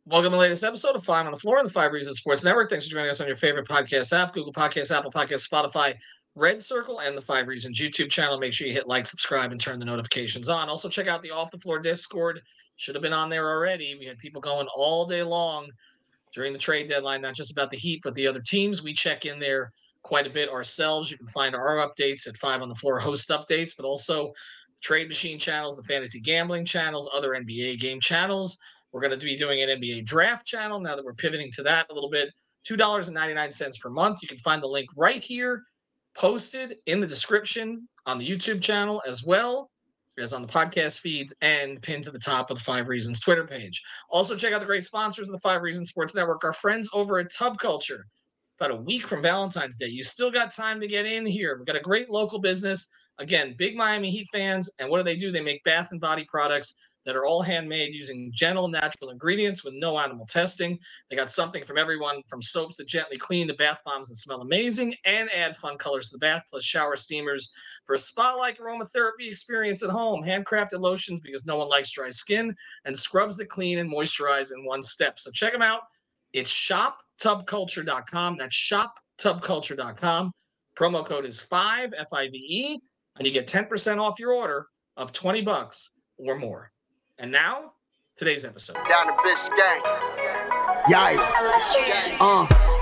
Welcome to the latest episode of Five on the Floor on the Five Reasons Sports Network. Thanks for joining us on your favorite podcast app, Google Podcasts, Apple Podcasts, Spotify, Red Circle, and the Five Reasons YouTube channel. Make sure you hit like, subscribe, and turn the notifications on. Also, check out the Off the Floor Discord. Should have been on there already. We had people going all day long during the trade deadline, not just about the Heat, but the other teams. We check in there quite a bit ourselves. You can find our updates at Five on the Floor host updates, but also the trade machine channels, the fantasy gambling channels, other NBA game channels. We're going to be doing an NBA draft channel now that we're pivoting to that a little bit. $2.99 per month. You can find the link right here posted in the description on the YouTube channel as well as on the podcast feeds and pinned to the top of the Five Reasons Twitter page. Also, check out the great sponsors of the Five Reasons Sports Network, our friends over at Tub Culture. About a week from Valentine's Day. You still got time to get in here. We've got a great local business. Again, big Miami Heat fans. And what do? They make bath and body products that are all handmade using gentle, natural ingredients with no animal testing. They got something from everyone from soaps that gently clean to bath bombs that smell amazing and add fun colors to the bath, plus shower steamers for a spa-like aromatherapy experience at home. Handcrafted lotions because no one likes dry skin, and scrubs that clean and moisturize in one step. So check them out. It's shoptubculture.com. That's shoptubculture.com. Promo code is 5, F-I-V-E, and you get 10% off your order of $20 or more. And now, today's episode. Down the Biscayne. Yikes.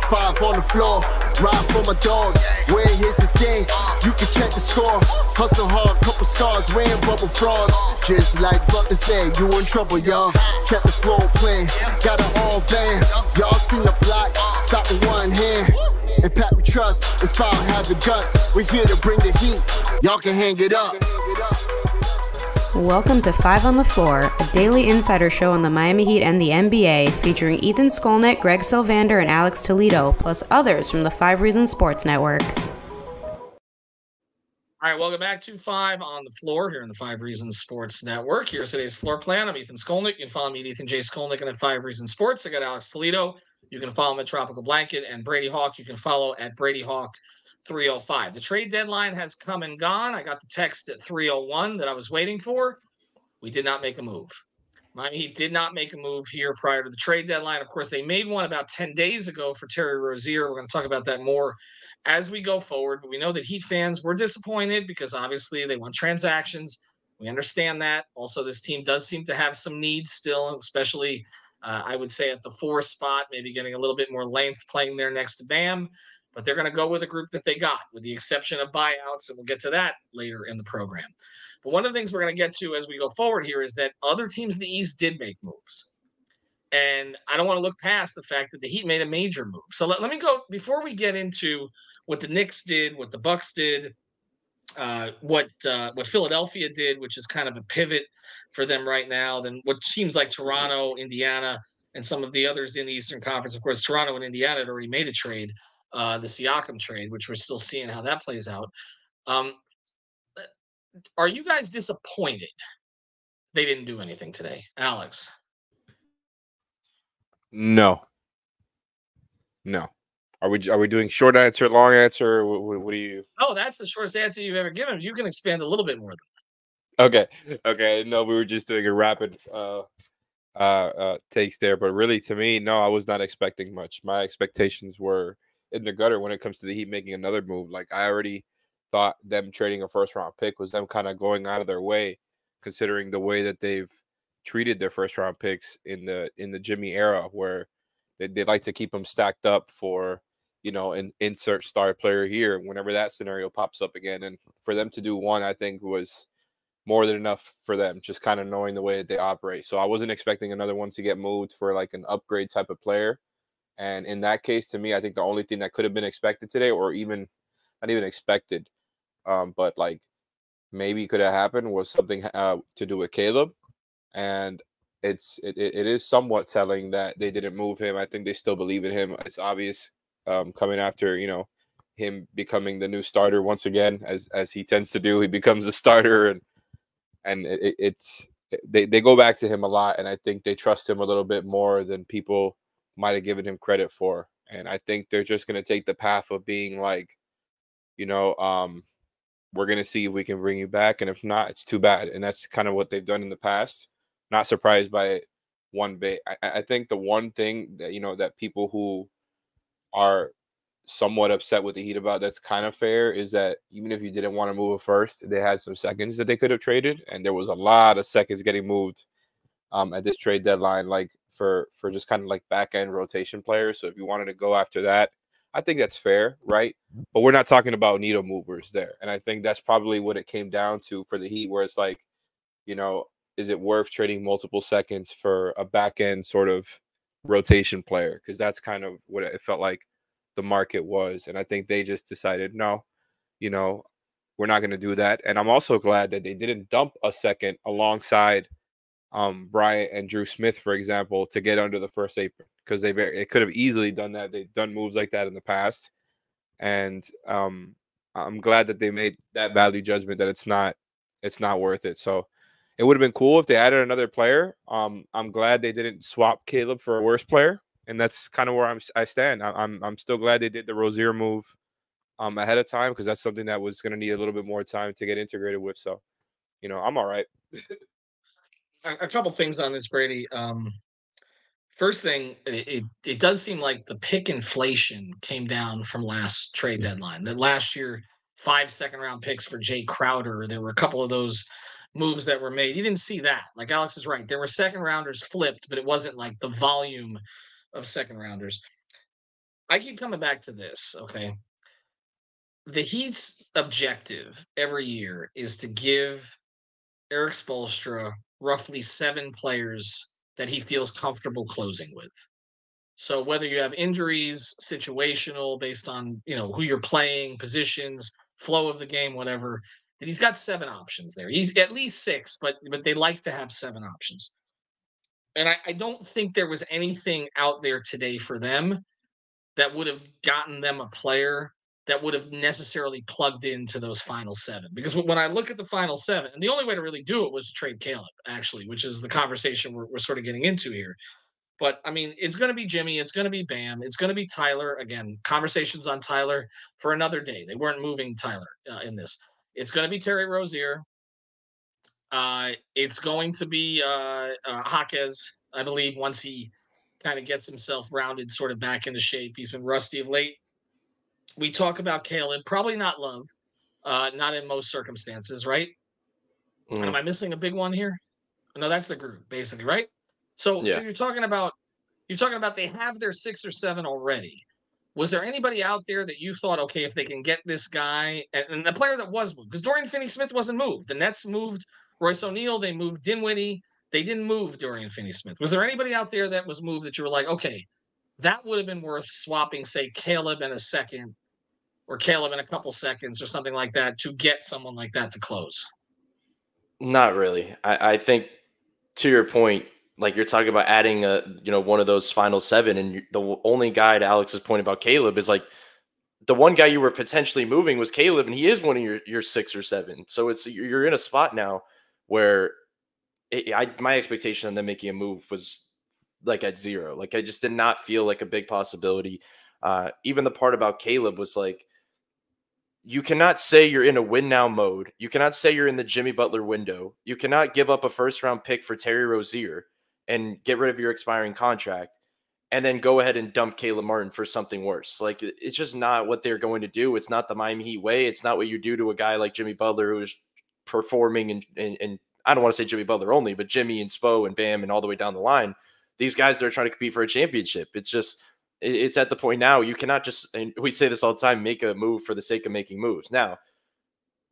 Five on the floor. Ride for my dogs. Where here's the thing. You can check the score. Hustle hard, couple scars. Wearing bubble frogs. Just like Butler said, you in trouble, y'all. Kept the floor playing. Got it all banned. Y'all seen the block. Stop with one hand. And Pat we trust. Inspire, have the guts. We're here to bring the heat. Y'all can hang it up. Welcome to Five on the Floor, a daily insider show on the Miami Heat and the NBA, featuring Ethan Skolnick, Greg Sylvander, and Alex Toledo, plus others from the Five Reasons Sports Network. All right, welcome back to Five on the Floor here in the Five Reasons Sports Network. Here's today's floor plan. I'm Ethan Skolnick. You can follow me at Ethan J. Skolnick and at Five Reasons Sports. I got Alex Toledo. You can follow him at Tropical Blanket, and Brady Hawk. You can follow at Brady Hawk 305. The trade deadline has come and gone. I got the text at 301 that I was waiting for. We did not make a move. Miami Heat did not make a move here prior to the trade deadline. Of course, they made one about 10 days ago for Terry Rozier. We're going to talk about that more as we go forward. But we know that Heat fans were disappointed because obviously they want transactions. We understand that. Also, this team does seem to have some needs still, especially I would say at the 4 spot, maybe getting a little bit more length playing there next to Bam. But they're going to go with a group that they got, with the exception of buyouts, and we'll get to that later in the program. But one of the things we're going to get to as we go forward here is that other teams in the East did make moves. And I don't want to look past the fact that the Heat made a major move. So let me go, before we get into what the Knicks did, what the Bucks did, what Philadelphia did, which is kind of a pivot for them right now, then what teams like Toronto, Indiana, and some of the others in the Eastern Conference. Of course, Toronto and Indiana had already made a trade, the Siakam trade, which we're still seeing how that plays out. Are you guys disappointed they didn't do anything today, Alex? No. Are we doing short answer, long answer? What do you? Oh, that's the shortest answer you've ever given. You can expand a little bit more than that. Okay. No, we were just doing a rapid takes there, but really, to me, no, I was not expecting much. My expectations were in the gutter when it comes to the Heat making another move. Like, I already thought them trading a first-round pick was them kind of going out of their way, considering the way that they've treated their first-round picks in the Jimmy era, where they like to keep them stacked up for, an insert star player here whenever that scenario pops up again. And for them to do one, I think, was more than enough for them, just kind of knowing the way that they operate. So I wasn't expecting another one to get moved for like an upgrade type of player. And in that case, to me, I think the only thing that could have been expected today, or even not even expected, but like maybe could have happened, was something to do with Caleb. And it is somewhat telling that they didn't move him. I think they still believe in him. It's obvious coming after, him becoming the new starter once again, as he tends to do. He becomes a starter, and they go back to him a lot. And I think they trust him a little bit more than people might have given him credit for. And I think they're just going to take the path of being like, we're going to see if we can bring you back. And if not, it's too bad. And that's kind of what they've done in the past. Not surprised by it one bit. I think the one thing that, that people who are somewhat upset with the Heat about that's kind of fair is that even if you didn't want to move a first, they had some seconds that they could have traded, and there was a lot of seconds getting moved at this trade deadline, like for just kind of like back end rotation players. So if you wanted to go after that, I think that's fair, right? But we're not talking about needle movers there, and I think that's probably what it came down to for the Heat, where it's like, is it worth trading multiple seconds for a back end sort of rotation player? Because that's kind of what it felt like the market was, and I think they just decided no, we're not going to do that. And I'm also glad that they didn't dump a second alongside Bryant and Drew Smith, for example, to get under the first apron, because it could have easily done that. They've done moves like that in the past, and I'm glad that they made that value judgment that it's not worth it. So it would have been cool if they added another player. I'm glad they didn't swap Caleb for a worse player, and that's kind of where I stand. I'm still glad they did the Rozier move ahead of time, because that's something that was going to need a little bit more time to get integrated with. So, I'm all right. A couple things on this, Brady. First thing, it does seem like the pick inflation came down from last trade deadline. That last year, 5 second-round picks for Jay Crowder. There were a couple of those moves that were made. You didn't see that. Like Alex is right. There were second-rounders flipped, but it wasn't like the volume of second-rounders. I keep coming back to this, okay? The Heat's objective every year is to give Eric Spoelstra roughly 7 players that he feels comfortable closing with. So whether you have injuries, situational, based on who you're playing, positions, flow of the game, whatever, that he's got 7 options there. He's at least 6, but they like to have 7 options. And I don't think there was anything out there today for them that would have gotten them a player that would have necessarily plugged into those final 7. Because when I look at the final 7, and the only way to really do it was to trade Caleb, actually, which is the conversation we're sort of getting into here. But, I mean, it's going to be Jimmy. It's going to be Bam. It's going to be Tyler. Again, conversations on Tyler for another day. They weren't moving Tyler in this. It's going to be Terry Rozier. It's going to be Jaquez, I believe, once he kind of gets himself rounded sort of back into shape. He's been rusty of late. We talk about Caleb, probably not Love, not in most circumstances, right? Am I missing a big one here? No, that's the group, basically, right? So you're talking about they have their 6 or 7 already. Was there anybody out there that you thought, okay, if they can get this guy and the player that was moved, because Dorian Finney-Smith wasn't moved. The Nets moved Royce O'Neal, they moved Dinwiddie, they didn't move Dorian Finney-Smith. Was there anybody out there that was moved that you were like, okay, that would have been worth swapping, say, Caleb in a second or Caleb in a couple seconds or something like that to get someone like that to close? Not really. I think, to your point, like you're talking about adding one of those final 7, and the only guy to Alex's point about Caleb is like the one guy you were potentially moving was Caleb, and he is one of your 6 or 7. So you're in a spot now where my expectation on them making a move was like at 0. Like I just did not feel like a big possibility. Even the part about Caleb was like, you cannot say you're in a win now mode. You cannot say you're in the Jimmy Butler window. You cannot give up a first-round pick for Terry Rozier and get rid of your expiring contract and then go ahead and dump Caleb Martin for something worse. Like, it's just not what they're going to do. It's not the Miami Heat way. It's not what you do to a guy like Jimmy Butler, who is performing and I don't want to say Jimmy Butler only, but Jimmy and Spo and Bam and all the way down the line. These guys that are trying to compete for a championship. It's at the point now you cannot just, and we say this all the time, make a move for the sake of making moves. Now,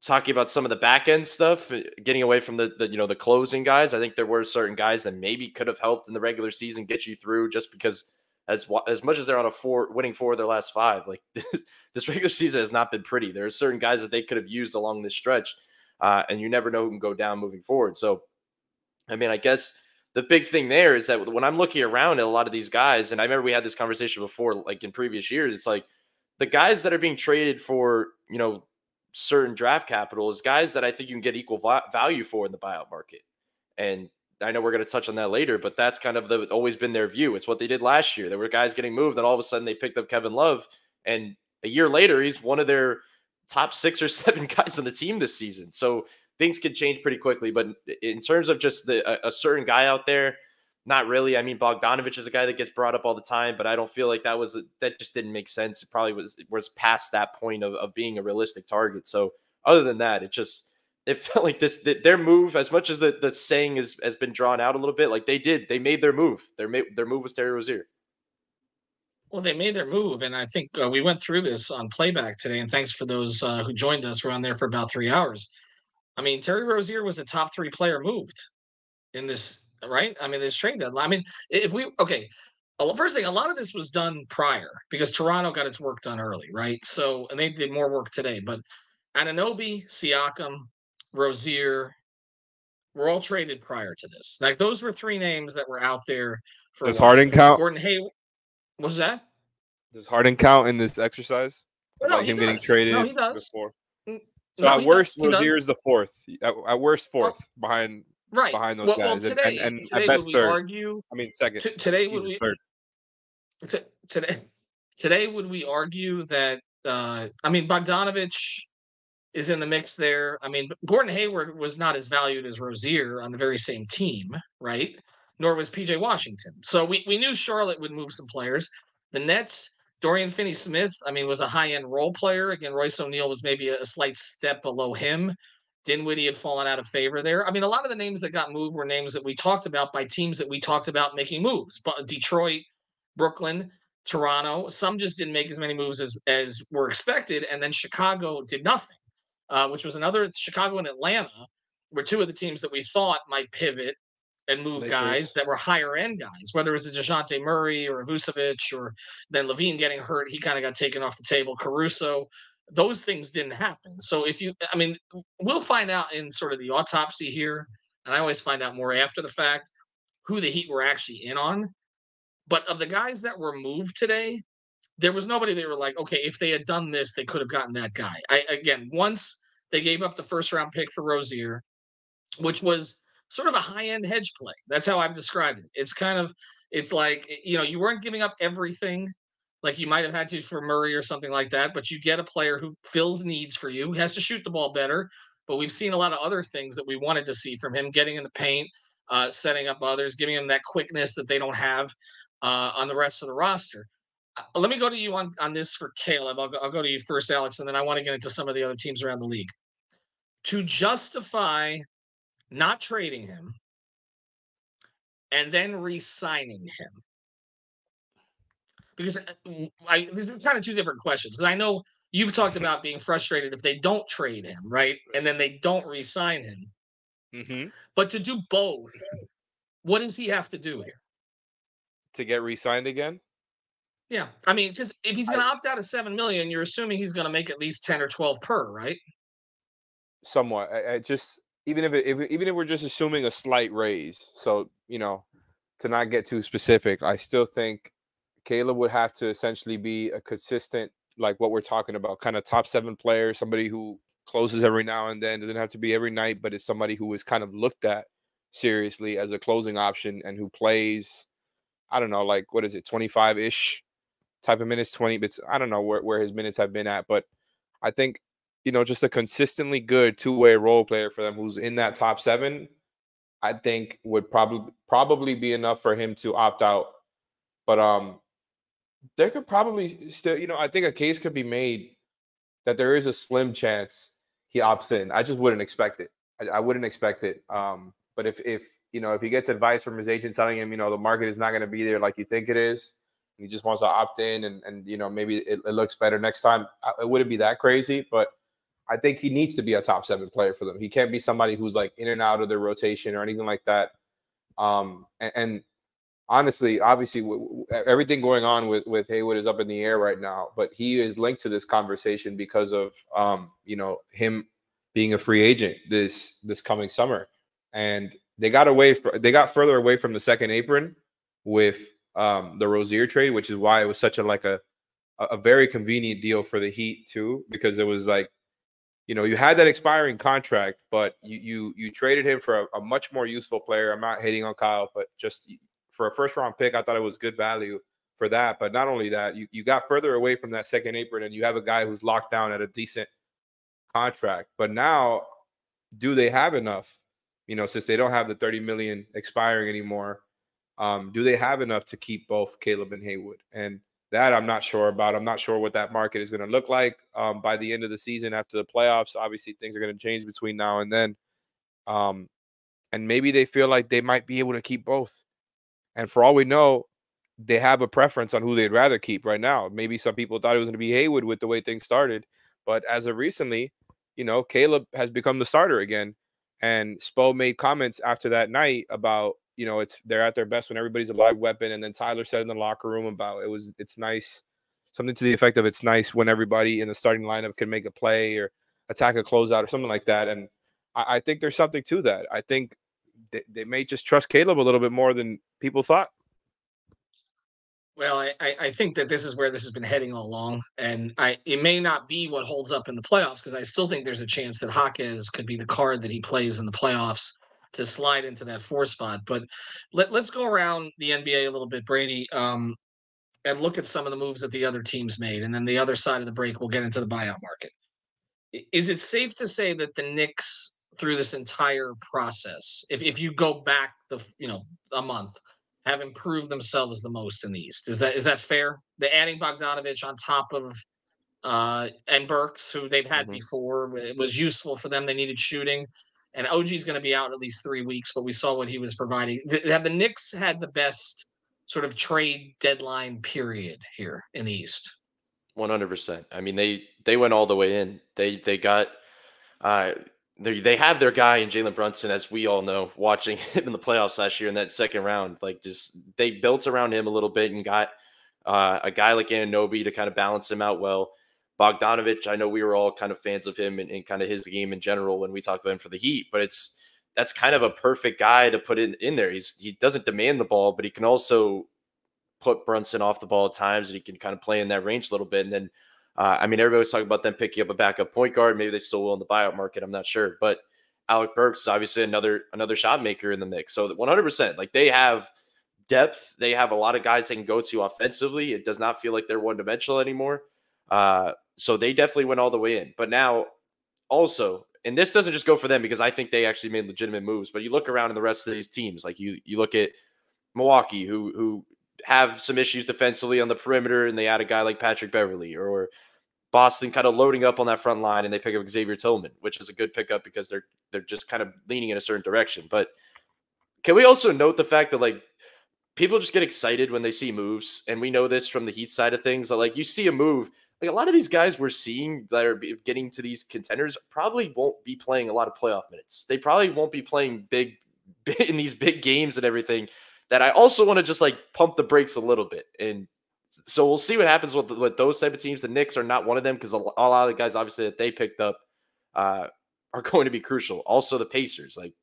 talking about some of the back end stuff, getting away from the closing guys, I think there were certain guys that maybe could have helped in the regular season get you through, just because as much as they're on winning 4 of their last 5, like this regular season has not been pretty. There are certain guys that they could have used along this stretch, and you never know who can go down moving forward. So, I mean, I guess the big thing there is that when I'm looking around at a lot of these guys, and I remember we had this conversation before, like in previous years, it's like the guys that are being traded for, certain draft capital is guys that I think you can get equal value for in the buyout market. And I know we're going to touch on that later, but that's kind of always been their view. It's what they did last year. There were guys getting moved, and all of a sudden they picked up Kevin Love, and a year later he's one of their top 6 or 7 guys on the team this season. So things can change pretty quickly. But in terms of just a certain guy out there Not really. I mean, Bogdanovich is a guy that gets brought up all the time, but I don't feel like that just didn't make sense. It probably was past that point of being a realistic target. So other than that, it felt like their move, as much as the saying has been drawn out a little bit, like they made their move. Their move was Terry Rozier. Well, they made their move, and I think we went through this on playback today. And thanks for those who joined us. We're on there for about 3 hours. I mean, Terry Rozier was a top 3 player moved in this, right? I mean, this trade deadline. I mean, if we okay, first thing, a lot of this was done prior because Toronto got its work done early, right? So, and they did more work today. But Anunoby, Siakam, Rozier were all traded prior to this. Like those were 3 names that were out there for Does a while. Harden count? Gordon Hayward. What was that? Does Harden count in this exercise? No, Like he him getting does. traded No, he does. before. Mm, So no, at he worst, does. He does. Rozier is the fourth. At worst, fourth behind Right. those Well, guys, today, and today at would best we third. argue? I mean, second. Today would Jesus, we? third. Today would we argue that? I mean, Bogdanovich is in the mix there. I mean, Gordon Hayward was not as valued as Rozier on the very same team, right? Nor was PJ Washington. So we knew Charlotte would move some players. The Nets, Dorian Finney-Smith, I mean, was a high-end role player. Again, Royce O'Neal was maybe a slight step below him. Dinwiddie had fallen out of favor there. I mean, a lot of the names that got moved were names that we talked about by teams that we talked about making moves. But Detroit, Brooklyn, Toronto, some just didn't make as many moves as were expected. And then Chicago did nothing, which was another. Chicago and Atlanta were 2 of the teams that we thought might pivot and move guys that were higher end guys, whether it was a DeJounte Murray or a Vucevic, or then Levine getting hurt. He kind of got taken off the table. Caruso, those things didn't happen. So I mean, we'll find out in sort of the autopsy here. And I always find out more after the fact who the Heat were actually in on. But of the guys that were moved today, there was nobody they were like, okay, if they had done this, they could have gotten that guy. Once they gave up the first round pick for Rozier, which was sort of a high-end hedge play. That's how I've described it. It's like, you weren't giving up everything like you might have had to for Murray or something like that, but you get a player who fills needs for you. He has to shoot the ball better, but we've seen a lot of other things that we wanted to see from him, getting in the paint, setting up others, giving him that quickness that they don't have on the rest of the roster. Let me go to you on this for Caleb. I'll go to you first, Alex, and then I want to get into some of the other teams around the league. To justify not trading him and then re-signing him, because these are kind of 2 different questions, because I know you've talked about being frustrated if they don't trade him, right, and then they don't re-sign him. Mm-hmm. But to do both, what does he have to do here to get re-signed again? Yeah, I mean, because if he's going to opt out of $7 million, you're assuming he's going to make at least 10 or 12 per, right? Somewhat. I just even if we're just assuming a slight raise, so to not get too specific, I still think Caleb would have to essentially be a consistent, like what we're talking about, kind of top 7 player, somebody who closes every now and then, doesn't have to be every night, but is somebody who is kind of looked at seriously as a closing option and who plays, I don't know, like what is it, 25-ish type of minutes, 20, but I don't know where his minutes have been at, but I think, just a consistently good 2-way role player for them who's in that top 7, I think would probably be enough for him to opt out. But there could probably still, I think a case could be made that there is a slim chance he opts in. I just wouldn't expect it. I wouldn't expect it. But if he gets advice from his agent telling him, the market is not going to be there like you think it is, he just wants to opt in and maybe it looks better next time, it wouldn't be that crazy. But I think he needs to be a top 7 player for them. He can't be somebody who's like in and out of their rotation or anything like that. And honestly, obviously, everything going on with Haywood is up in the air right now, but he is linked to this conversation because of him being a free agent this coming summer, and they got further away from the second apron with the Rozier trade, which is why it was such a very convenient deal for the Heat too, because it was like, you had that expiring contract, but you traded him for a much more useful player. I'm not hating on Kyle, but just for a first-round pick, I thought it was good value for that. But not only that, you got further away from that second apron, and you have a guy who's locked down at a decent contract. But now, do they have enough? Since they don't have the $30 million expiring anymore, Do they have enough to keep both Caleb and Haywood? And that I'm not sure about. I'm not sure what that market is going to look like by the end of the season after the playoffs. Obviously, things are going to change between now and then. And maybe they feel like they might be able to keep both. And for all we know, they have a preference on who they'd rather keep right now. Maybe some people thought it was going to be Haywood with the way things started. But as of recently, Caleb has become the starter again. And Spo made comments after that night about, they're at their best when everybody's a live weapon. And then Tyler said in the locker room about it's nice, something to the effect of it's nice when everybody in the starting lineup can make a play or attack a closeout or something like that. And I think there's something to that. I think they may just trust Caleb a little bit more than people thought. Well, I think that this is where this has been heading all along, and it may not be what holds up in the playoffs, because I still think there's a chance that Jaquez could be the card that he plays in the playoffs to slide into that 4 spot. But let's go around the NBA a little bit, Brady, and look at some of the moves that the other teams made, and then the other side of the break, we'll get into the buyout market. Is it safe to say that the Knicks, through this entire process, if you go back a month, have improved themselves the most in the East? Is that fair? The adding Bogdanovich on top of and Burks, who they've had before, it was useful for them. They needed shooting, and OG's going to be out at least 3 weeks, but we saw what he was providing. Have the Knicks had the best sort of trade deadline period here in the East? 100%. I mean, they went all the way in. They got they have their guy in Jalen Brunson, as we all know, watching him in the playoffs last year in that second round. Like, just they built around him a little bit and got a guy like Anunoby to kind of balance him out well. Bogdanovich, I know we were all kind of fans of him and kind of his game in general when we talked about him for the Heat, but that's kind of a perfect guy to put in there. He doesn't demand the ball, but he can also put Brunson off the ball at times, and he can kind of play in that range a little bit. And then, everybody was talking about them picking up a backup point guard. Maybe they still will in the buyout market. I'm not sure. But Alec Burks is obviously another shot maker in the mix. So 100%, like, they have depth. They have a lot of guys they can go to offensively. It does not feel like they're one-dimensional anymore. So they definitely went all the way in. But now also, and this doesn't just go for them because I think they actually made legitimate moves, but you look around in the rest of these teams, like you look at Milwaukee, who have some issues defensively on the perimeter, and they add a guy like Patrick Beverley, or Boston kind of loading up on that front line, and they pick up Xavier Tillman, which is a good pickup because they're just kind of leaning in a certain direction. But can we also note the fact that, like, people just get excited when they see moves, and we know this from the Heat side of things, that, like, you see a move, like, a lot of these guys we're seeing that are getting to these contenders probably won't be playing a lot of playoff minutes. They probably won't be playing big in these big games and everything, that I also want to just, like, pump the brakes a little bit. And so we'll see what happens with those type of teams. The Knicks are not one of them, because a lot of the guys obviously that they picked up are going to be crucial. Also the Pacers, like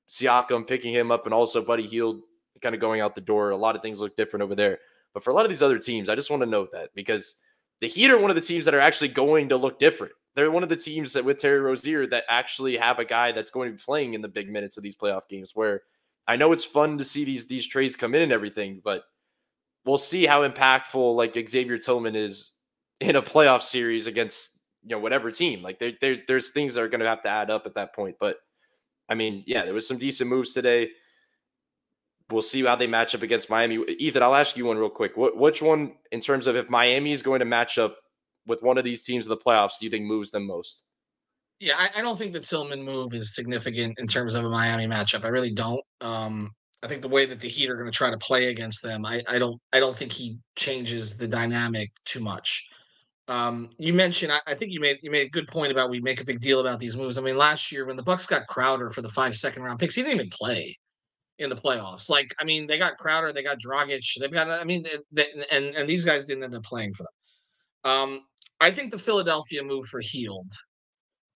Siakam picking him up, and also Buddy Hield kind of going out the door. A lot of things look different over there. But for a lot of these other teams, I just want to note that, because the Heat are one of the teams that are actually going to look different. They're one of the teams that, with Terry Rozier, that actually have a guy that's going to be playing in the big minutes of these playoff games, where I know it's fun to see these trades come in and everything, but we'll see how impactful, like, Xavier Tillman is in a playoff series against, whatever team. Like, there's things that are going to have to add up at that point. But I mean, yeah, there was some decent moves today. We'll see how they match up against Miami. Ethan, I'll ask you one real quick. Which one, in terms of if Miami is going to match up with one of these teams in the playoffs, do you think moves them most? Yeah, I don't think the Tillman move is significant in terms of a Miami matchup. I really don't. I think the way that the Heat are going to try to play against them, I don't think he changes the dynamic too much. You mentioned, I think you made a good point about, we make a big deal about these moves. I mean, last year when the Bucks got Crowder for the 5 second-round picks, he didn't even play in the playoffs. Like, I mean, they got Crowder, they got Dragic, they've got, I mean, and these guys didn't end up playing for them. I think the Philadelphia move for Hield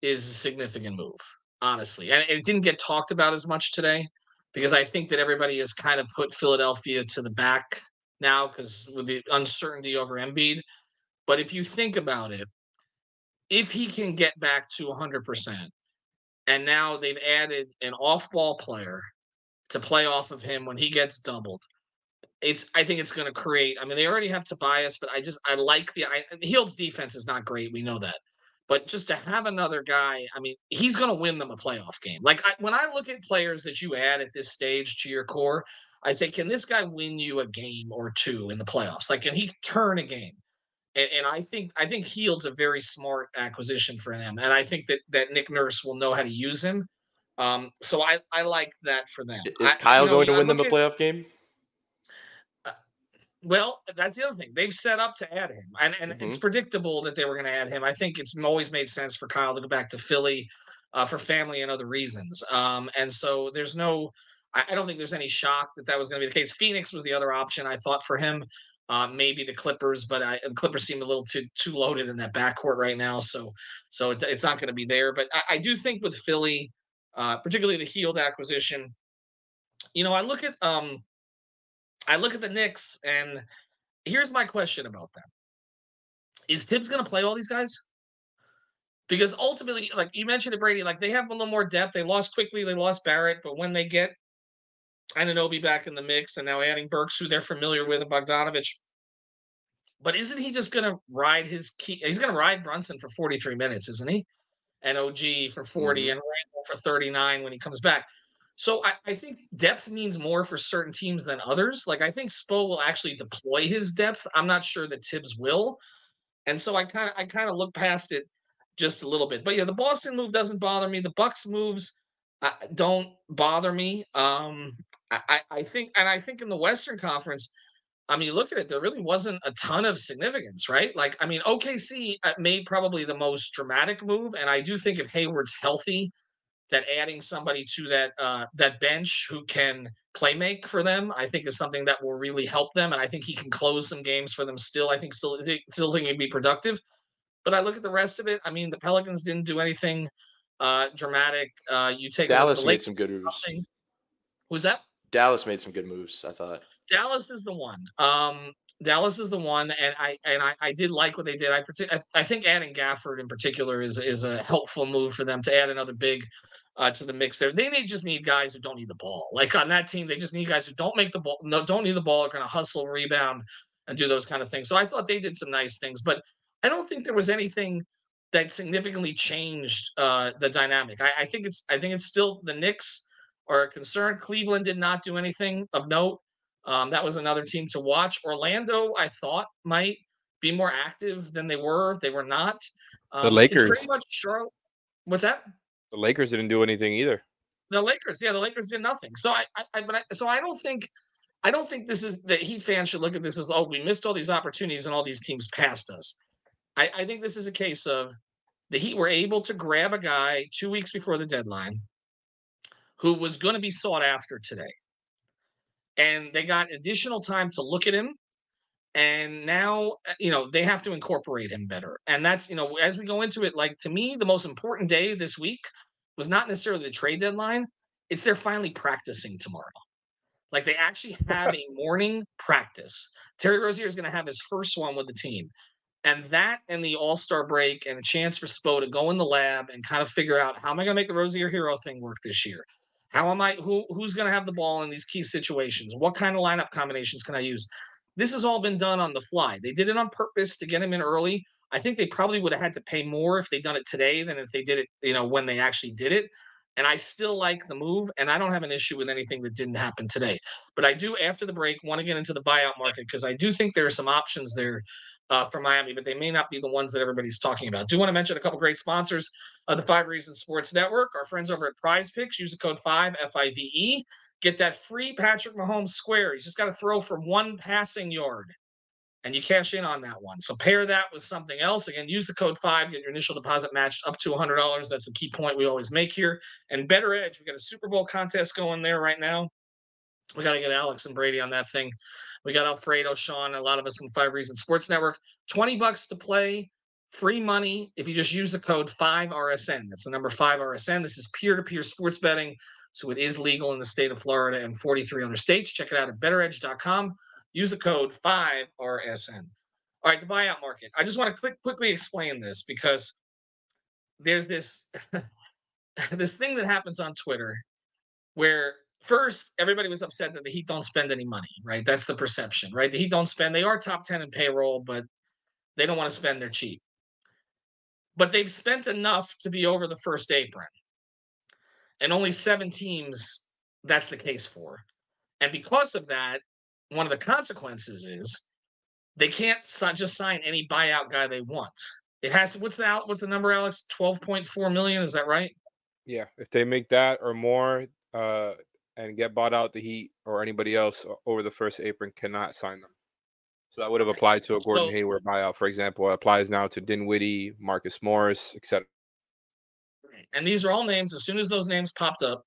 is a significant move, honestly. And it didn't get talked about as much today, because I think that everybody has kind of put Philadelphia to the back now, because with the uncertainty over Embiid. But if you think about it, if he can get back to 100%, and now they've added an off-ball player to play off of him when he gets doubled, I think it's going to create. I mean, they already have Tobias, but I like Hield's defense is not great. We know that. But just to have another guy, I mean, he's going to win them a playoff game. Like, when I look at players that you add at this stage to your core, I say, can this guy win you a game or two in the playoffs? Like, can he turn a game? And I think Hield's a very smart acquisition for them, and I think that Nick Nurse will know how to use him. So I like that for them. Is Kyle going to I win them look a at playoff game? well, that's the other thing. They've set up to add him, and it's predictable that they were going to add him. I think it's always made sense for Kyle to go back to Philly for family and other reasons. And so there's no, I don't think there's any shock that that was going to be the case. Phoenix was the other option I thought for him. Maybe the Clippers, but the Clippers seem a little too loaded in that backcourt right now, so it's not going to be there. But I do think with Philly, particularly the Hield acquisition, I look at the Knicks, and here's my question about them. Is Tibbs going to play all these guys? Because ultimately, like you mentioned to Brady, like they have a little more depth. They lost quickly, they lost Barrett, but when they get Anunoby back in the mix and now adding Burks, who they're familiar with, and Bogdanovich, but isn't he just going to ride his key? He's going to ride Brunson for 43 minutes, isn't he? And OG for 40 and Randall for 39 when he comes back. So I think depth means more for certain teams than others. Like I think Spo will actually deploy his depth. I'm not sure that Tibbs will. And so I kind of look past it just a little bit. But yeah, the Boston move doesn't bother me. The Bucks moves don't bother me. I think in the Western Conference, I mean, look at it. There really wasn't a ton of significance, right? Like, I mean, OKC made probably the most dramatic move, and I do think if Hayward's healthy, that adding somebody to that bench who can play make for them, I think is something that will really help them, and I think he can close some games for them. Still, I think still think he'd be productive. But I look at the rest of it. I mean, the Pelicans didn't do anything dramatic. You take Dallas a look at the made Lakers. some good moves. Who's that? Dallas made some good moves, I thought. Dallas is the one. Dallas is the one, and I did like what they did. I think adding Gafford in particular is a helpful move for them to add another big to the mix there. They just need guys who don't need the ball. Like on that team, they just need guys who don't make the ball, don't need the ball, are going to hustle, rebound, and do those kind of things. So I thought they did some nice things, but I don't think there was anything that significantly changed the dynamic. I think it's still the Knicks are concerned. Cleveland did not do anything of note. That was another team to watch. Orlando, I thought, might be more active than they were. They were not. The Lakers. It's pretty much Charlotte. What's that? The Lakers didn't do anything either. The Lakers did nothing. So I don't think this is that Heat fans should look at this as, oh, we missed all these opportunities and all these teams passed us. I think this is a case of the Heat were able to grab a guy 2 weeks before the deadline who was going to be sought after today. And they got additional time to look at him. And now, they have to incorporate him better. And that's, as we go into it, like to me, the most important day this week was not necessarily the trade deadline. It's they're finally practicing tomorrow. Like they actually have a morning practice. Terry Rozier is going to have his first one with the team. And that and the All-Star break and a chance for Spo to go in the lab and kind of figure out, how am I going to make the Rozier hero thing work this year? Who's going to have the ball in these key situations? What kind of lineup combinations can I use? This has all been done on the fly. They did it on purpose to get him in early. I think they probably would have had to pay more if they'd done it today than if they did it, when they actually did it. And I still like the move, and I don't have an issue with anything that didn't happen today. But I do, after the break, want to get into the buyout market because I do think there are some options there for Miami, but they may not be the ones that everybody's talking about. Do want to mention a couple great sponsors of the 5 Reasons Sports Network. Our friends over at Prize Picks. Use the code 5, F-I-V-E. Get that free Patrick Mahomes square. He's just got to throw for 1 passing yard, and you cash in on that one. So pair that with something else. Again, use the code 5, get your initial deposit matched up to $100. That's the key point we always make here. And Better Edge, we got a Super Bowl contest going there right now. We got to get Alex and Brady on that thing. We got Alfredo, Sean, a lot of us in 5 Reasons Sports Network. $20 to play, free money if you just use the code 5RSN. That's the number 5RSN. This is peer-to-peer sports betting, so it is legal in the state of Florida and 43 other states. Check it out at betteredge.com. Use the code 5RSN. All right, the buyout market. I just want to quickly explain this because there's this this thing that happens on Twitter where first everybody was upset that the Heat don't spend any money, right? That's the perception, right? The Heat don't spend. They are top 10 in payroll, but they don't want to spend. They're cheap. But they've spent enough to be over the first apron. And only 7 teams that's the case for. And because of that, one of the consequences is they can't just sign any buyout guy they want. It has what's the number, Alex? 12.4 million. Is that right? Yeah, if they make that or more, and get bought out, the Heat or anybody else over the first apron cannot sign them. So that would have Right. applied to a Gordon So, Hayward buyout, for example. It applies now to Dinwiddie, Marcus Morris, etc. and these are all names. As soon as those names popped up,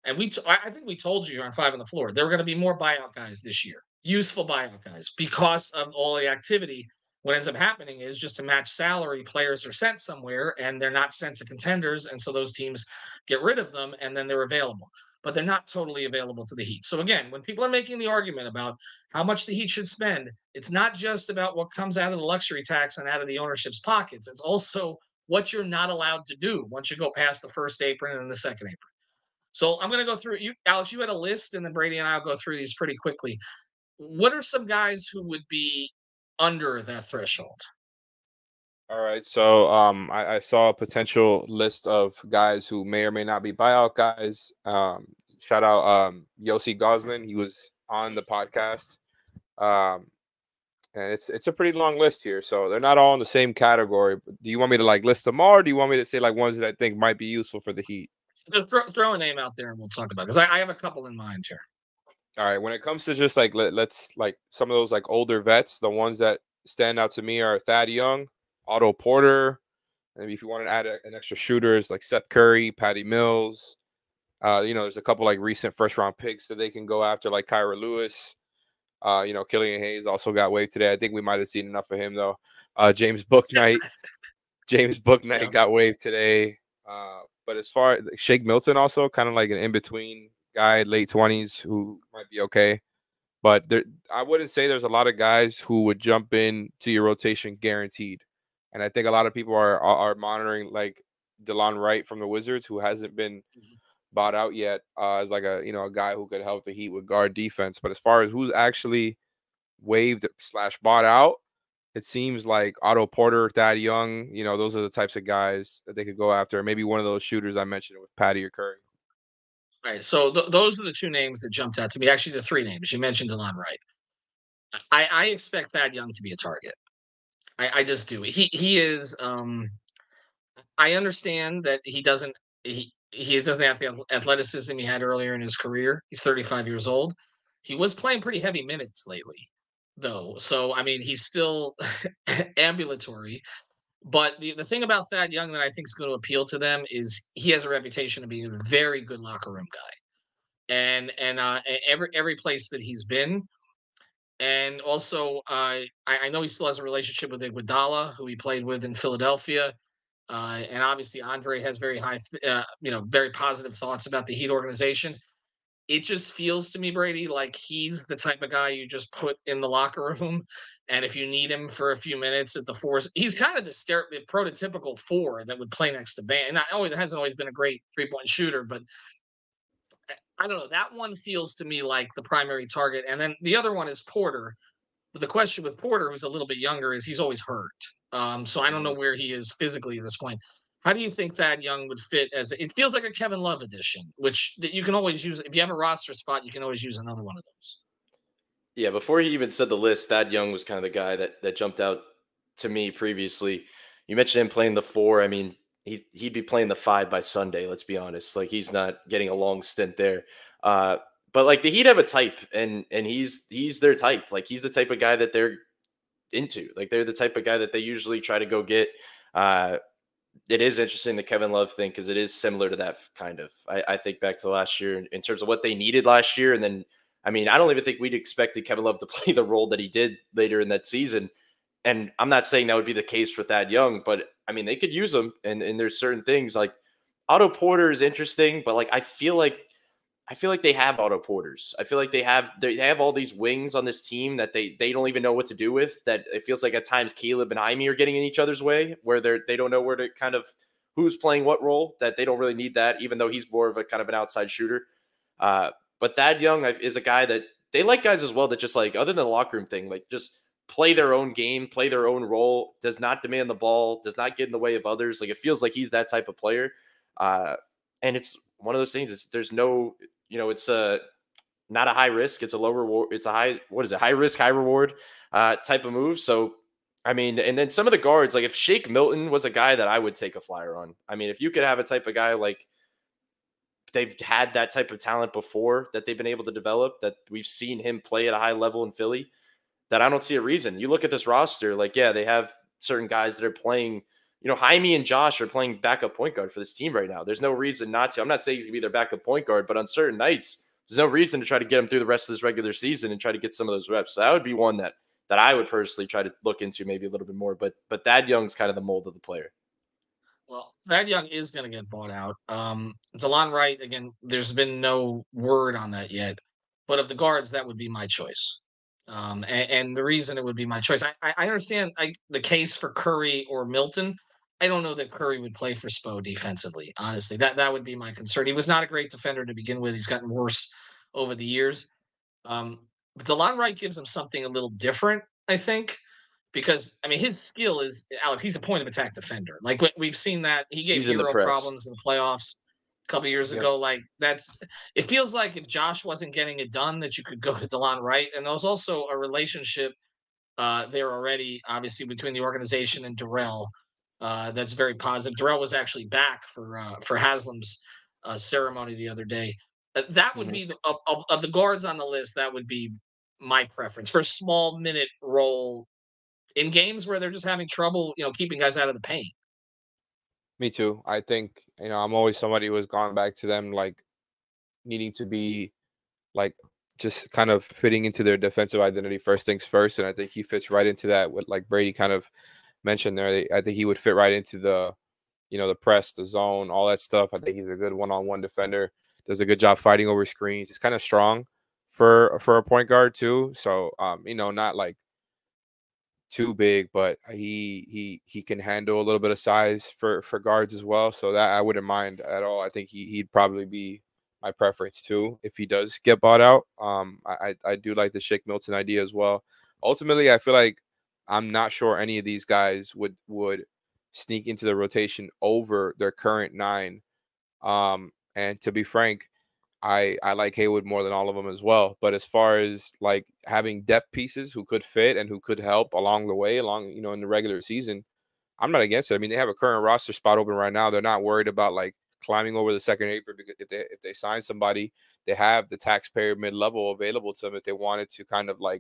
and I think we told you on Five on the Floor, there were going to be more buyout guys this year, useful buyout guys, because of all the activity. What ends up happening is just to match salary, players are sent somewhere and they're not sent to contenders. And so those teams get rid of them and then they're available, but they're not totally available to the Heat. So again, when people are making the argument about how much the Heat should spend, it's not just about what comes out of the luxury tax and out of the ownership's pockets. It's also what you're not allowed to do once you go past the first apron and then the second apron. So I'm going to go through you, Alex. You had a list, and then Brady and I'll go through these pretty quickly. What are some guys who would be under that threshold? All right. So I saw a potential list of guys who may or may not be buyout guys. Shout out Yossi Goslin. He was on the podcast. And it's a pretty long list here. So they're not all in the same category. But do you want me to like list them all, or do you want me to say like ones that I think might be useful for the Heat? Just throw a name out there, and we'll talk about it, because I have a couple in mind here. All right. When it comes to just like let's like some of those like older vets, the ones that stand out to me are Thad Young, Otto Porter. Maybe if you want to add an extra shooters like Seth Curry, Patty Mills. There's a couple like recent first round picks that they can go after, like Kyra Lewis. Killian Hayes also got waived today. I think we might have seen enough of him though. James Bouknight. James Bouknight got waived today. But as far as Shake Milton, also kind of like an in between guy, late 20s, who might be okay. But I wouldn't say there's a lot of guys who would jump in to your rotation guaranteed. And I think a lot of people are monitoring like DeLon Wright from the Wizards, who hasn't been bought out yet, as like a guy who could help the Heat with guard defense. But as far as who's actually waived / bought out, it seems like Otto Porter, Thad Young, those are the types of guys that they could go after. Maybe one of those shooters I mentioned with Patty or Curry. All right. So those are the two names that jumped out to me. Actually, the three names. You mentioned DeLon Wright. I expect Thad Young to be a target. I just do. He is. I understand that he doesn't have the athleticism he had earlier in his career. He's 35 years old. He was playing pretty heavy minutes lately, though. So I mean, he's still ambulatory. But the thing about Thad Young that I think is going to appeal to them is he has a reputation of being a very good locker room guy, and every place that he's been. And also, I know he still has a relationship with Iguodala, who he played with in Philadelphia. And obviously, Andre has very very positive thoughts about the Heat organization. It just feels to me, Brady, like he's the type of guy you just put in the locker room. And if you need him for a few minutes at the four, he's kind of the prototypical four that would play next to Bam. And it hasn't always been a great 3-point shooter, but I don't know. That one feels to me like the primary target. And then the other one is Porter. But the question with Porter, who's a little bit younger, is he's always hurt. So I don't know where he is physically at this point. How do you think Thad Young would fit it feels like a Kevin Love edition, which that you can always use if you have a roster spot, you can always use another one of those. Yeah, before he even said the list, Thad Young was kind of the guy that jumped out to me previously. You mentioned him playing the 4. I mean, he'd be playing the 5 by Sunday, let's be honest. Like, he's not getting a long stint there. But like the Heat have a type, and he's their type. Like, he's the type of guy that they're into. Like, they're the type of guy that they usually try to go get. It is interesting, the Kevin Love thing, because it is similar to that kind of. I think back to last year in terms of what they needed last year, and then I mean, I don't even think we'd expected Kevin Love to play the role that he did later in that season. And I'm not saying that would be the case for Thad Young, but I mean, they could use him. And there's certain things like Otto Porter is interesting, but like I feel like they have Otto Porters. I feel like they have all these wings on this team that they don't even know what to do with. That it feels like at times Caleb and Jaime are getting in each other's way, where they don't know where to kind of who's playing what role. That they don't really need that, even though he's more of a kind of an outside shooter. But Thad Young is a guy that they like guys as well that just like, other than the locker room thing, like just play their own game, play their own role, does not demand the ball, does not get in the way of others. Like, it feels like he's that type of player. And it's one of those things. There's no, it's not a high risk. It's a low reward. It's a high risk, high reward type of move. So, I mean, and then some of the guards, like if Shake Milton was a guy that I would take a flyer on. I mean, if you could have a type of guy like they've had that type of talent before that they've been able to develop, that we've seen him play at a high level in Philly, that I don't see a reason. You look at this roster, like, yeah, they have certain guys that are playing, Jaime and Josh are playing backup point guard for this team right now. There's no reason not to. I'm not saying he's going to be their backup point guard, but on certain nights, there's no reason to try to get him through the rest of this regular season and try to get some of those reps. So that would be one that I would personally try to look into maybe a little bit more. But Thad Young's kind of the mold of the player. Well, Thad Young is going to get bought out. Delon Wright, again, there's been no word on that yet. But of the guards, that would be my choice. And the reason it would be my choice, I understand the case for Curry or Milton. I don't know that Curry would play for Spo defensively, honestly. That would be my concern. He was not a great defender to begin with. He's gotten worse over the years. But Delon Wright gives him something a little different, I think, because I mean his skill is Alex. He's a point of attack defender. Like we've seen that he gave He's in the Hero press. problems in the playoffs a couple years ago. Like it feels like if Josh wasn't getting it done, that you could go to Delon Wright, and there was also a relationship there already, obviously between the organization and Darrell. That's very positive. Darrell was actually back for Haslam's ceremony the other day. That would be of the guards on the list. That would be my preference for a small minute role in games where they're just having trouble, keeping guys out of the paint. Me too. I think, I'm always somebody who has gone back to them like needing to be like just kind of fitting into their defensive identity first things first. And I think he fits right into that, what like Brady kind of mentioned there. I think he would fit right into the press, the zone, all that stuff. I think he's a good one-on-one defender. Does a good job fighting over screens. He's kind of strong for a point guard too. So not like too big, but he can handle a little bit of size for guards as well. So that I wouldn't mind at all. I think he'd probably be my preference too if he does get bought out. I do like the Shake Milton idea as well. Ultimately, I feel like I'm not sure any of these guys would sneak into the rotation over their current 9. And to be frank, I like Haywood more than all of them as well. But as far as like having depth pieces who could fit and who could help along the way, in the regular season, I'm not against it. I mean, they have a current roster spot open right now. They're not worried about like climbing over the second apron because if they sign somebody, they have the taxpayer mid-level available to them if they wanted to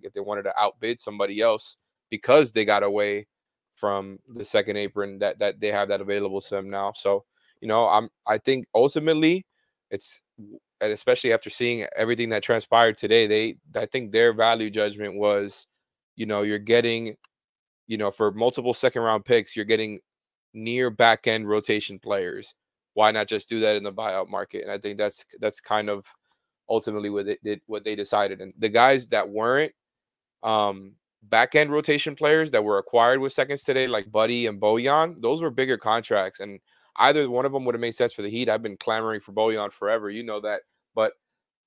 if they wanted to outbid somebody else because they got away from the second apron that they have that available to them now. So, I think ultimately it's, and especially after seeing everything that transpired today, I think their value judgment was, you're getting, for multiple second round picks, you're getting near back end rotation players. Why not just do that in the buyout market? And I think that's kind of ultimately what they decided. And the guys that weren't back end rotation players that were acquired with seconds today, like Buddy and Bojan, those were bigger contracts. And either one of them would have made sense for the Heat. I've been clamoring for Bojan forever. You know that. But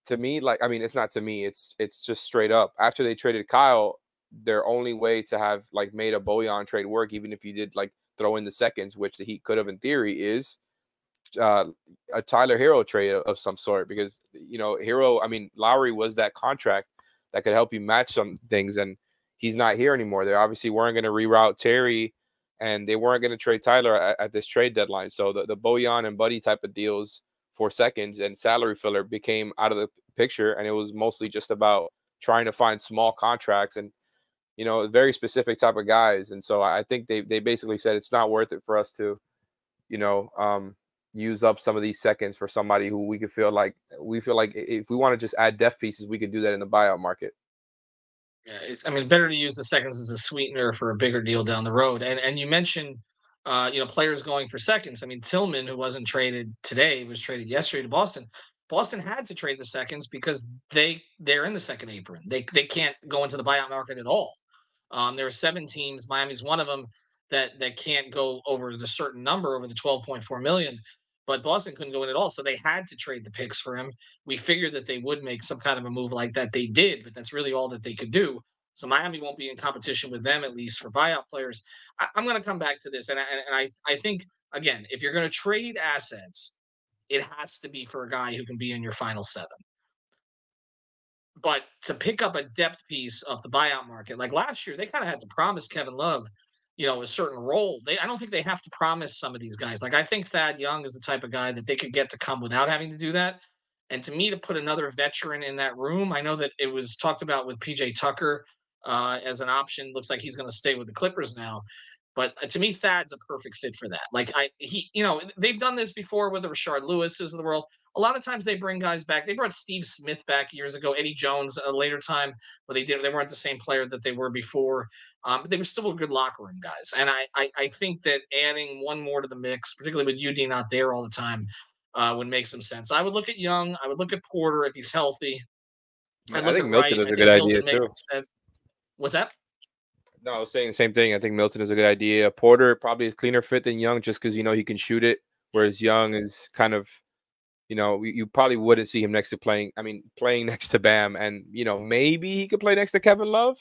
to me, it's not to me. It's just straight up. After they traded Kyle, their only way to have like made a Bojan trade work, even if you did like throw in the seconds, which the Heat could have in theory, is a Tyler Hero trade of some sort. Because Hero, Lowry was that contract that could help you match some things, and he's not here anymore. They obviously weren't going to reroute Terry, and they weren't going to trade Tyler at this trade deadline. So the Bojan and Buddy type of deals for seconds and salary filler became out of the picture, and it was mostly just about trying to find small contracts and very specific type of guys. And so I think they basically said it's not worth it for us to use up some of these seconds for somebody who we feel like if we want to just add depth pieces, we could do that in the buyout market. Yeah, it's better to use the seconds as a sweetener for a bigger deal down the road. And you mentioned players going for seconds. Tillman, who wasn't traded today, was traded yesterday to Boston. Boston had to trade the seconds because they're in the second apron. They can't go into the buyout market at all. There are 7 teams. Miami's one of them that can't go over the certain number, over the 12.4 million. But Boston couldn't go in at all, so they had to trade the picks for him. We figured that they would make some kind of a move like that. They did, but that's really all that they could do. So Miami won't be in competition with them, at least for buyout players. I'm going to come back to this, and I think again, if you're going to trade assets, it has to be for a guy who can be in your final 7. But to pick up a depth piece off the buyout market, like last year, they kind of had to promise Kevin Love, a certain role. I don't think they have to promise some of these guys. Like I think Thad Young is the type of guy that they could get to come without having to do that. And to me, to put another veteran in that room, I know that it was talked about with PJ Tucker as an option. Looks like he's going to stay with the Clippers now. But to me, Thad's a perfect fit for that. They've done this before with the Rashard Lewis's of the world. A lot of times they bring guys back. They brought Steve Smith back years ago, Eddie Jones a later time, but they weren't the same player that they were before. But they were still good locker room guys. And I think that adding one more to the mix, particularly with UD not there all the time, would make some sense. I would look at Young. I would look at Porter if he's healthy. I think Milton is a good idea too. What's that? No, I was saying the same thing. I think Milton is a good idea. Porter probably a cleaner fit than Young just because, he can shoot it, whereas Young is kind of, you probably wouldn't see him playing next to Bam. And, maybe he could play next to Kevin Love.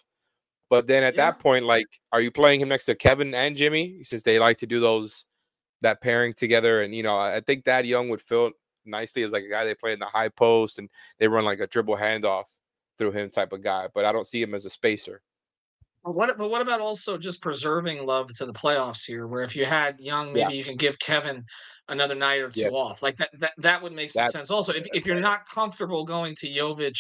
But then at that point, are you playing him next to Kevin and Jimmy since they like to do that pairing together? And, I think Thad Young would fit nicely as like a guy they play in the high post and they run like a dribble handoff through him type of guy. But I don't see him as a spacer. But what about also just preserving Love to the playoffs here, where if you had Young, maybe you can give Kevin another night or two off. Like that would make some sense. Also, if you're not comfortable going to Jovic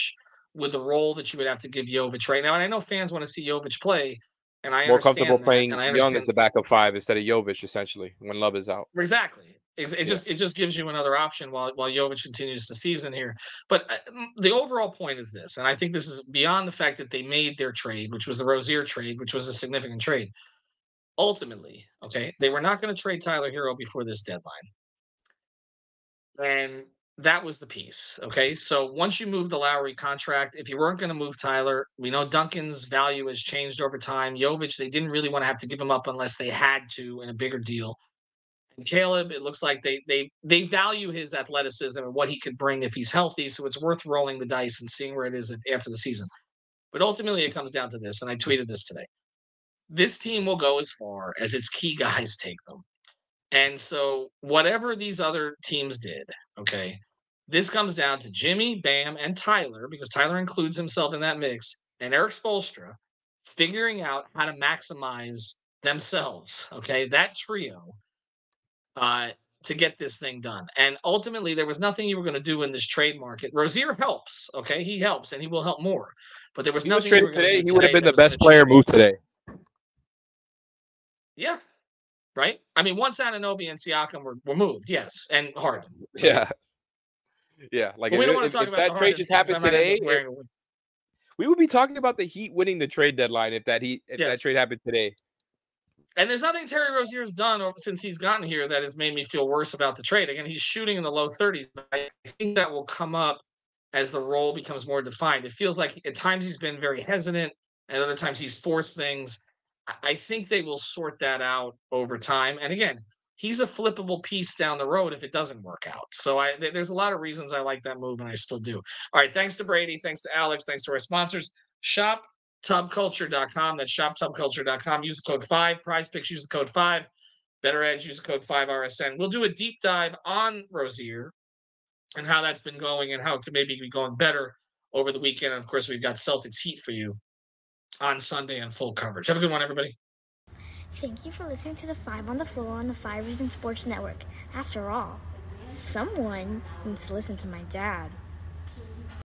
with the role that you would have to give Jovic right now, and I know fans want to see Jovic play, and I more understand comfortable that, playing Young as the backup five instead of Jovic, essentially, when Love is out. Exactly. It just gives you another option while Jovic continues the season here. But the overall point is this, and I think this is beyond the fact that they made their trade, which was the Rozier trade, which was a significant trade. Ultimately, okay, they were not going to trade Tyler Hero before this deadline. And that was the piece, okay? So once you move the Lowry contract, if you weren't going to move Tyler, we know Duncan's value has changed over time. Jovic, they didn't really want to have to give him up unless they had to in a bigger deal. And Caleb, it looks like they value his athleticism and what he could bring if he's healthy. So it's worth rolling the dice and seeing where it is after the season. But ultimately, it comes down to this, and I tweeted this today. This team will go as far as its key guys take them. And so whatever these other teams did, okay, this comes down to Jimmy, Bam, and Tyler, because Tyler includes himself in that mix, and Eric Spoelstra figuring out how to maximize themselves, okay, that trio, to get this thing done. And ultimately, there was nothing you were going to do in this trade market. Rozier helps, okay? He helps, and he will help more. But there was nothing you were going to do today. He would have been the best player moved today. Yeah, right? I mean, once Anunoby and Siakam were moved, yes, and Harden. Yeah. Yeah, like if that trade just happened today, we would be talking about the Heat winning the trade deadline if that trade happened today. And there's nothing Terry Rozier's done since he's gotten here that has made me feel worse about the trade. Again, he's shooting in the low 30s, but I think that will come up as the role becomes more defined. It feels like at times he's been very hesitant, and other times he's forced things. I think they will sort that out over time. And again, he's a flippable piece down the road if it doesn't work out. So there's a lot of reasons I like that move, and I still do. All right, thanks to Brady, thanks to Alex, thanks to our sponsors. ShopTubCulture.com. That's ShopTubCulture.com. Use the code 5. PrizePicks, use the code 5. Better Edge, use the code 5RSN. We'll do a deep dive on Rozier and how that's been going and how it could maybe be going better over the weekend. And, of course, we've got Celtics Heat for you on Sunday in full coverage. Have a good one, everybody. Thank you for listening to the 5 on the Floor on the 5 Reasons Sports Network. After all, someone needs to listen to my dad.